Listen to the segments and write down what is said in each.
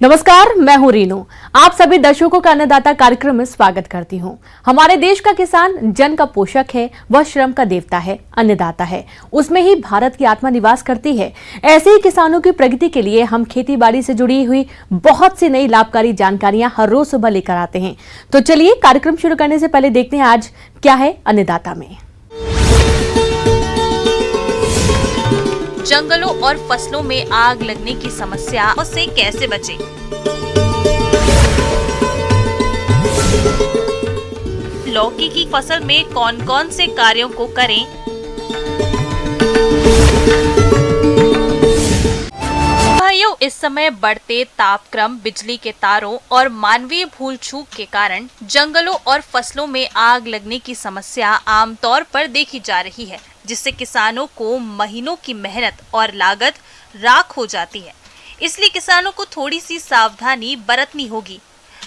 नमस्कार, मैं हूं रीनू। आप सभी दर्शकों का अन्नदाता कार्यक्रम में स्वागत करती हूं। हमारे देश का किसान जन का पोषक है, वह श्रम का देवता है, अन्नदाता है। उसमें ही भारत की आत्मा निवास करती है। ऐसे ही किसानों की प्रगति के लिए हम खेती बाड़ी से जुड़ी हुई बहुत सी नई लाभकारी जानकारियां हर रोज सुबह लेकर आते हैं। तो चलिए कार्यक्रम शुरू करने से पहले देखते हैं आज क्या है अन्नदाता में। जंगलों और फसलों में आग लगने की समस्या से कैसे बचें? लौकी की फसल में कौन कौन से कार्यों को करें? भाइयों, इस समय बढ़ते तापक्रम, बिजली के तारों और मानवीय भूल चूक के कारण जंगलों और फसलों में आग लगने की समस्या आमतौर पर देखी जा रही है, जिससे किसानों को महीनों की मेहनत और लागत राख हो जाती है। इसलिए किसानों को थोड़ी सी सावधानी बरतनी होगी।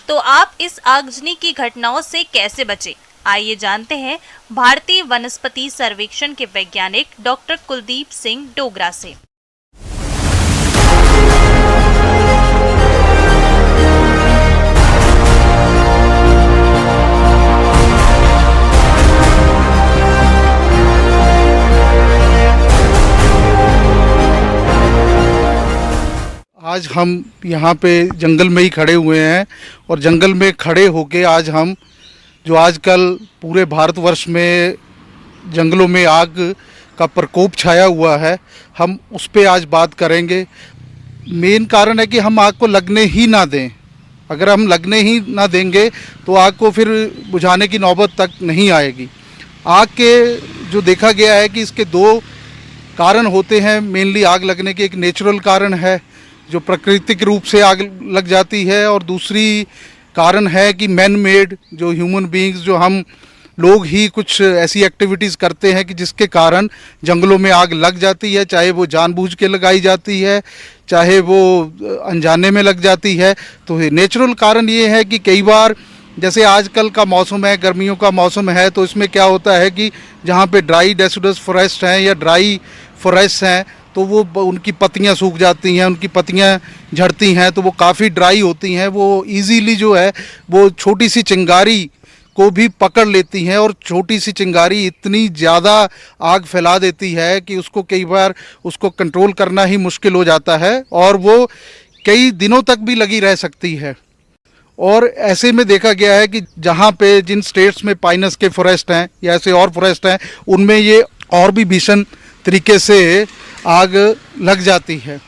तो आप इस आगजनी की घटनाओं से कैसे बचें? आइए जानते हैं भारतीय वनस्पति सर्वेक्षण के वैज्ञानिक डॉक्टर कुलदीप सिंह डोगरा से। आज हम यहाँ पे जंगल में ही खड़े हुए हैं और जंगल में खड़े होके आज हम जो आजकल पूरे भारतवर्ष में जंगलों में आग का प्रकोप छाया हुआ है, हम उस पे आज बात करेंगे। मेन कारण है कि हम आग को लगने ही ना दें। अगर हम लगने ही ना देंगे तो आग को फिर बुझाने की नौबत तक नहीं आएगी। आग के जो देखा गया है कि इसके दो कारण होते हैं मेनली आग लगने के। एक नेचुरल कारण है जो प्राकृतिक रूप से आग लग जाती है, और दूसरी कारण है कि मैन मेड, जो ह्यूमन बीइंग्स, जो हम लोग ही कुछ ऐसी एक्टिविटीज़ करते हैं कि जिसके कारण जंगलों में आग लग जाती है। चाहे वो जानबूझ के लगाई जाती है, चाहे वो अनजाने में लग जाती है। तो नेचुरल कारण ये है कि कई बार जैसे आजकल का मौसम है, गर्मियों का मौसम है, तो इसमें क्या होता है कि जहाँ पे ड्राई डेसिडुअस फॉरेस्ट हैं या ड्राई फॉरेस्ट हैं तो वो उनकी पत्तियां सूख जाती हैं, उनकी पत्तियां झड़ती हैं, तो वो काफ़ी ड्राई होती हैं। वो इजीली जो है वो छोटी सी चिंगारी को भी पकड़ लेती हैं, और छोटी सी चिंगारी इतनी ज़्यादा आग फैला देती है कि उसको कई बार उसको कंट्रोल करना ही मुश्किल हो जाता है, और वो कई दिनों तक भी लगी रह सकती है। और ऐसे में देखा गया है कि जहाँ पे जिन स्टेट्स में पाइनस के फॉरेस्ट हैं या ऐसे और फॉरेस्ट हैं, उनमें ये और भी भीषण तरीके से आग लग जाती है।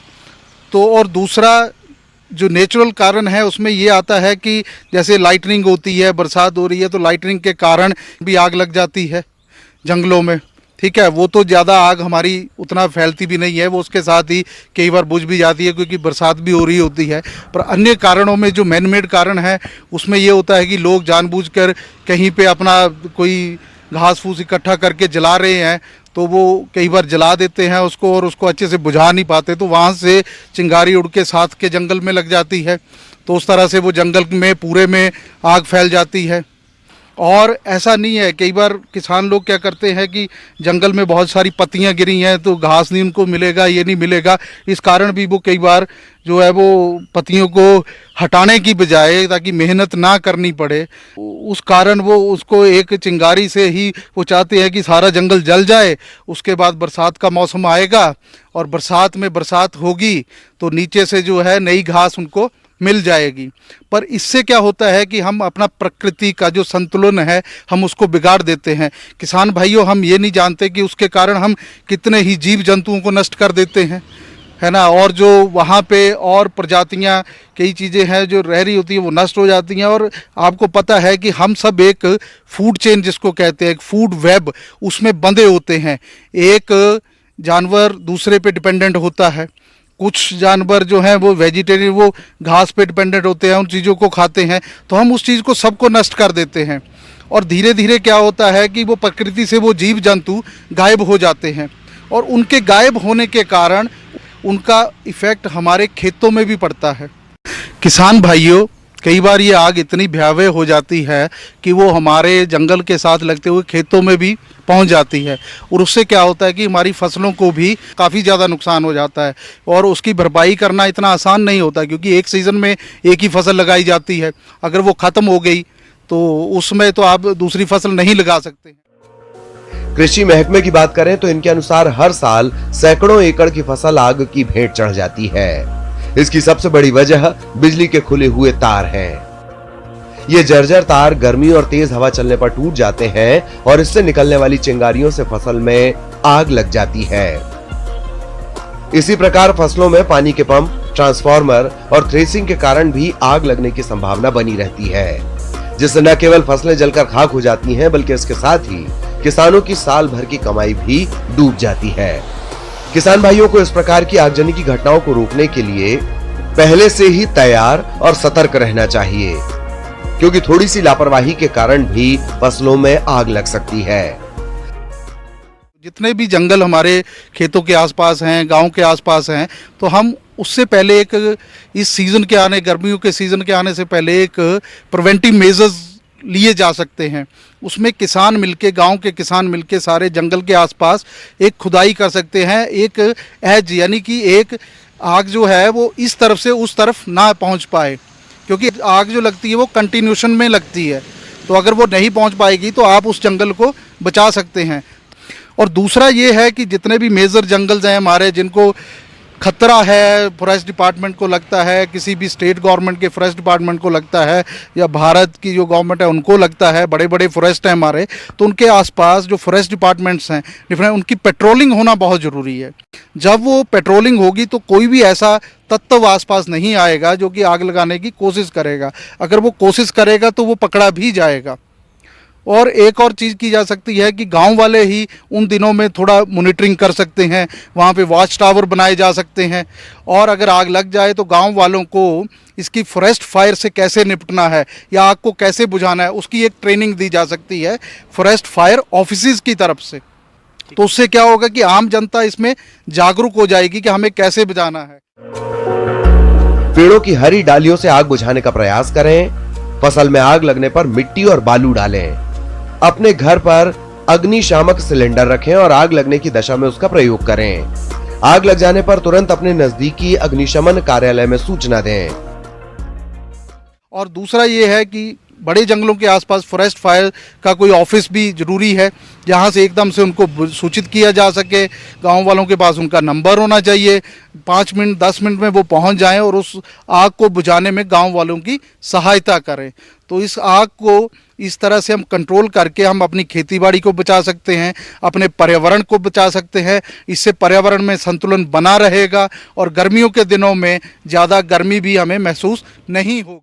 तो और दूसरा जो नेचुरल कारण है उसमें ये आता है कि जैसे लाइटनिंग होती है, बरसात हो रही है, तो लाइटनिंग के कारण भी आग लग जाती है जंगलों में। ठीक है, वो तो ज़्यादा आग हमारी उतना फैलती भी नहीं है, वो उसके साथ ही कई बार बुझ भी जाती है क्योंकि बरसात भी हो रही होती है। पर अन्य कारणों में जो मैन मेड कारण है उसमें ये होता है कि लोग जानबूझकर कहीं पे अपना कोई घास फूस इकट्ठा करके जला रहे हैं, तो वो कई बार जला देते हैं उसको और उसको अच्छे से बुझा नहीं पाते, तो वहाँ से चिंगारी उड़ के साथ के जंगल में लग जाती है। तो उस तरह से वो जंगल में पूरे में आग फैल जाती है। और ऐसा नहीं है, कई बार किसान लोग क्या करते हैं कि जंगल में बहुत सारी पत्तियां गिरी हैं तो घास नहीं उनको मिलेगा, ये नहीं मिलेगा, इस कारण भी वो कई बार जो है वो पत्तियों को हटाने की बजाय, ताकि मेहनत ना करनी पड़े, उस कारण वो उसको एक चिंगारी से ही वो चाहते हैं कि सारा जंगल जल जाए। उसके बाद बरसात का मौसम आएगा और बरसात में बरसात होगी तो नीचे से जो है नई घास उनको मिल जाएगी। पर इससे क्या होता है कि हम अपना प्रकृति का जो संतुलन है हम उसको बिगाड़ देते हैं। किसान भाइयों, हम ये नहीं जानते कि उसके कारण हम कितने ही जीव जंतुओं को नष्ट कर देते हैं, है ना। और जो वहाँ पे और प्रजातियाँ, कई चीज़ें हैं जो रह रही होती हैं, वो नष्ट हो जाती हैं। और आपको पता है कि हम सब एक फूड चेन जिसको कहते हैं, एक फूड वेब, उसमें बंधे होते हैं। एक जानवर दूसरे पे डिपेंडेंट होता है, कुछ जानवर जो हैं वो वेजिटेरियन, वो घास पे डिपेंडेंट होते हैं, उन चीज़ों को खाते हैं, तो हम उस चीज़ को सबको नष्ट कर देते हैं। और धीरे धीरे क्या होता है कि वो प्रकृति से वो जीव जंतु गायब हो जाते हैं, और उनके गायब होने के कारण उनका इफ़ेक्ट हमारे खेतों में भी पड़ता है। किसान भाइयों, कई बार ये आग इतनी भयावह हो जाती है कि वो हमारे जंगल के साथ लगते हुए खेतों में भी पहुंच जाती है, और उससे क्या होता है कि हमारी फसलों को भी काफ़ी ज़्यादा नुकसान हो जाता है, और उसकी भरपाई करना इतना आसान नहीं होता, क्योंकि एक सीज़न में एक ही फसल लगाई जाती है। अगर वो ख़त्म हो गई तो उसमें तो आप दूसरी फसल नहीं लगा सकते। कृषि महकमे की बात करें तो इनके अनुसार हर साल सैकड़ों एकड़ की फसल आग की भेंट चढ़ जाती है। इसकी सबसे बड़ी वजह बिजली के खुले हुए तार हैं। ये जर्जर तार गर्मी और तेज हवा चलने पर टूट जाते हैं और इससे निकलने वाली चिंगारियों से फसल में आग लग जाती है। इसी प्रकार फसलों में पानी के पंप, ट्रांसफार्मर और थ्रेसिंग के कारण भी आग लगने की संभावना बनी रहती है, जिससे न केवल फसलें जलकर खाक हो जाती हैं, बल्कि इसके साथ ही किसानों की साल भर की कमाई भी डूब जाती है। किसान भाइयों को इस प्रकार की आगजनी की घटनाओं को रोकने के लिए पहले से ही तैयार और सतर्क रहना चाहिए, क्योंकि थोड़ी सी लापरवाही के कारण भी फसलों में आग लग सकती है। जितने भी जंगल हमारे खेतों के आसपास हैं, गांव के आसपास हैं, तो हम उससे पहले एक इस सीज़न के आने, गर्मियों के सीज़न के आने से पहले एक प्रिवेंटिव मेजर्स लिए जा सकते हैं। उसमें किसान मिलके, गांव के किसान मिलके सारे जंगल के आसपास एक खुदाई कर सकते हैं, एक एज, यानी कि एक आग जो है वो इस तरफ से उस तरफ ना पहुंच पाए, क्योंकि आग जो लगती है वो कंटिन्यूशन में लगती है, तो अगर वो नहीं पहुंच पाएगी तो आप उस जंगल को बचा सकते हैं। और दूसरा ये है कि जितने भी मेजर जंगल्स हैं हमारे, जिनको खतरा है, फॉरेस्ट डिपार्टमेंट को लगता है, किसी भी स्टेट गवर्नमेंट के फॉरेस्ट डिपार्टमेंट को लगता है, या भारत की जो गवर्नमेंट है उनको लगता है, बड़े बड़े फॉरेस्ट हैं हमारे, तो उनके आसपास जो फॉरेस्ट डिपार्टमेंट्स हैं डिफरेंट, उनकी पेट्रोलिंग होना बहुत ज़रूरी है। जब वो पेट्रोलिंग होगी तो कोई भी ऐसा तत्व आसपास नहीं आएगा जो कि आग लगाने की कोशिश करेगा। अगर वो कोशिश करेगा तो वो पकड़ा भी जाएगा। और एक और चीज़ की जा सकती है कि गांव वाले ही उन दिनों में थोड़ा मॉनिटरिंग कर सकते हैं, वहाँ पे वॉच टावर बनाए जा सकते हैं, और अगर आग लग जाए तो गांव वालों को इसकी फॉरेस्ट फायर से कैसे निपटना है या आग को कैसे बुझाना है उसकी एक ट्रेनिंग दी जा सकती है फॉरेस्ट फायर ऑफिसेज की तरफ से। तो उससे क्या होगा कि आम जनता इसमें जागरूक हो जाएगी कि हमें कैसे बुझाना है। पेड़ों की हरी डालियों से आग बुझाने का प्रयास करें। फसल में आग लगने पर मिट्टी और बालू डालें। अपने घर पर अग्निशामक सिलेंडर रखें और आग लगने की दशा में उसका प्रयोग करें। आग लग जाने पर तुरंत अपने नजदीकी अग्निशमन कार्यालय में सूचना दें। और दूसरा ये है कि बड़े जंगलों के आसपास फॉरेस्ट फायर का कोई ऑफिस भी ज़रूरी है, जहाँ से एकदम से उनको सूचित किया जा सके। गांव वालों के पास उनका नंबर होना चाहिए, 5 मिनट 10 मिनट में वो पहुंच जाएं और उस आग को बुझाने में गांव वालों की सहायता करें। तो इस आग को इस तरह से हम कंट्रोल करके हम अपनी खेतीबाड़ी को बचा सकते हैं, अपने पर्यावरण को बचा सकते हैं। इससे पर्यावरण में संतुलन बना रहेगा और गर्मियों के दिनों में ज़्यादा गर्मी भी हमें महसूस नहीं होगी।